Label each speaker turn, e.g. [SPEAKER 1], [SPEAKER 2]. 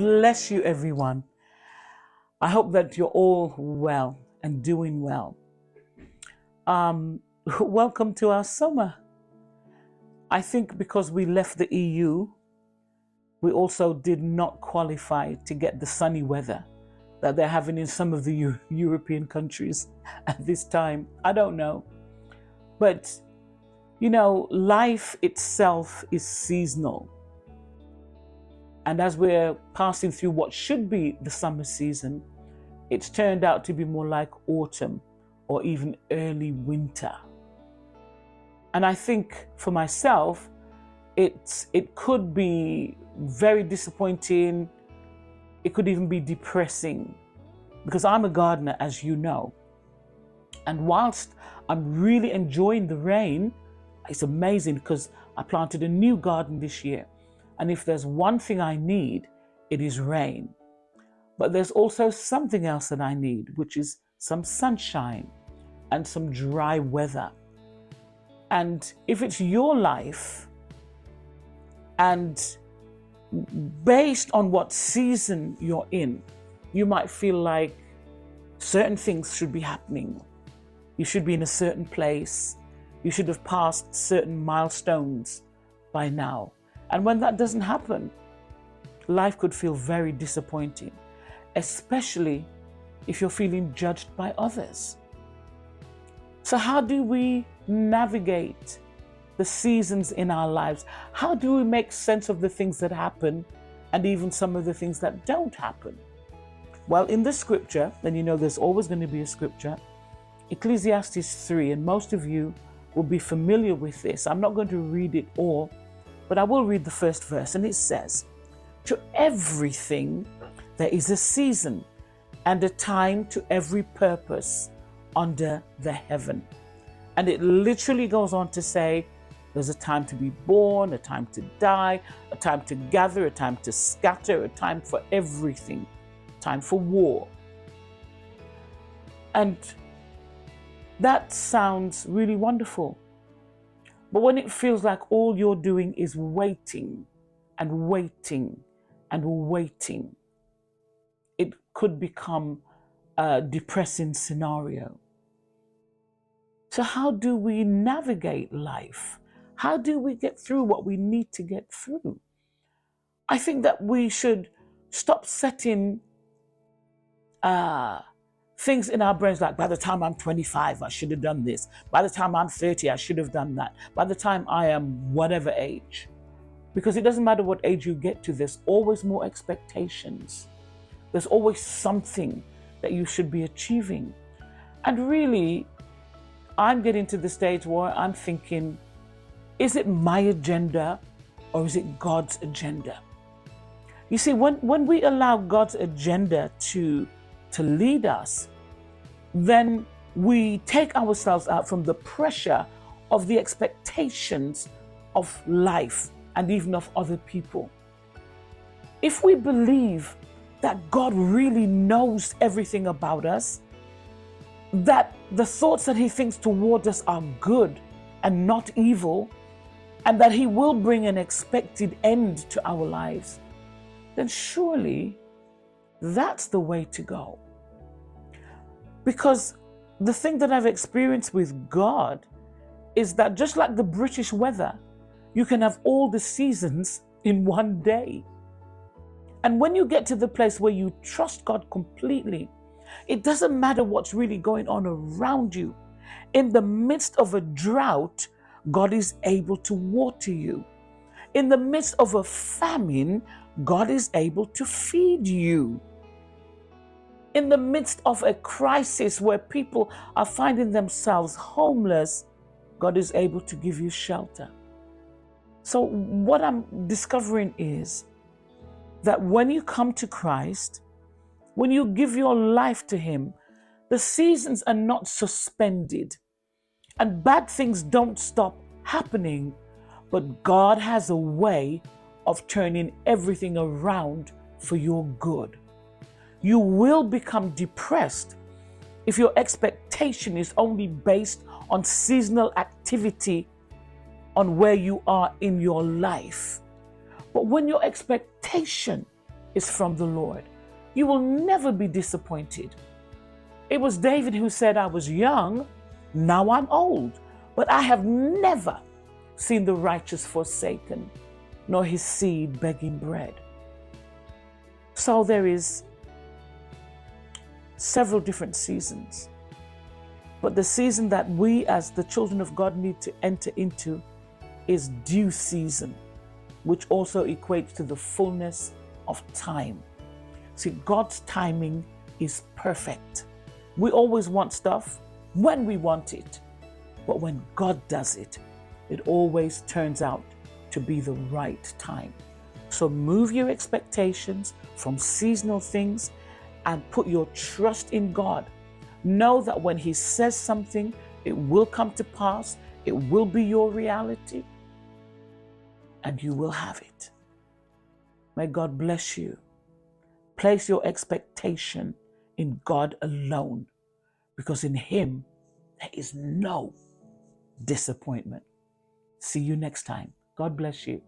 [SPEAKER 1] bless you, everyone. I hope that you're all well and doing well. Welcome to our summer. I think because we left the EU, we also did not qualify to get the sunny weather that they're having in some of the European countries at this time. I don't know. But, life itself is seasonal. And as we're passing through what should be the summer season, it's turned out to be more like autumn or even early winter. And I think for myself, it could be very disappointing. It could even be depressing because I'm a gardener, as you know. And whilst I'm really enjoying the rain, it's amazing because I planted a new garden this year. And if there's one thing I need, it is rain. But there's also something else that I need, which is some sunshine and some dry weather. And if it's your life, and based on what season you're in, you might feel like certain things should be happening. You should be in a certain place. You should have passed certain milestones by now. And when that doesn't happen, life could feel very disappointing, especially if you're feeling judged by others. So how do we navigate the seasons in our lives? How do we make sense of the things that happen and even some of the things that don't happen? Well, in the scripture, and there's always going to be a scripture, Ecclesiastes 3, and most of you will be familiar with this. I'm not going to read it all, but I will read the first verse, and it says, "To everything there is a season and a time to every purpose under the heaven." And it literally goes on to say, there's a time to be born, a time to die, a time to gather, a time to scatter, a time for everything, time for war. And that sounds really wonderful. But when it feels like all you're doing is waiting and waiting and waiting, it could become a depressing scenario. So how do we navigate life? How do we get through what we need to get through? I think that we should stop setting things in our brains like, by the time I'm 25, I should have done this. By the time I'm 30, I should have done that. By the time I am whatever age. Because it doesn't matter what age you get to, there's always more expectations. There's always something that you should be achieving. And really, I'm getting to the stage where I'm thinking, is it my agenda or is it God's agenda? You see, when we allow God's agenda to lead us, then we take ourselves out from the pressure of the expectations of life and even of other people. If we believe that God really knows everything about us, that the thoughts that He thinks toward us are good and not evil, and that He will bring an expected end to our lives, then surely that's the way to go. Because the thing that I've experienced with God is that just like the British weather, you can have all the seasons in one day. And when you get to the place where you trust God completely, it doesn't matter what's really going on around you. In the midst of a drought, God is able to water you. In the midst of a famine, God is able to feed you. In the midst of a crisis where people are finding themselves homeless, God is able to give you shelter. So what I'm discovering is that when you come to Christ, when you give your life to Him, the seasons are not suspended and bad things don't stop happening, but God has a way of turning everything around for your good. You will become depressed if your expectation is only based on seasonal activity on where you are in your life. But when your expectation is from the Lord. You will never be disappointed. It was David who said, I was young, now I'm old, but I have never seen the righteous forsaken, nor his seed begging bread. So there is several different seasons. But the season that we as the children of God need to enter into is due season, which also equates to the fullness of time. See, God's timing is perfect. We always want stuff when we want it. But when God does it, it always turns out to be the right time. So move your expectations from seasonal things and put your trust in God. Know that when He says something, it will come to pass. It will be your reality. And you will have it. May God bless you. Place your expectation in God alone, because in Him there is no disappointment. See you next time. God bless you.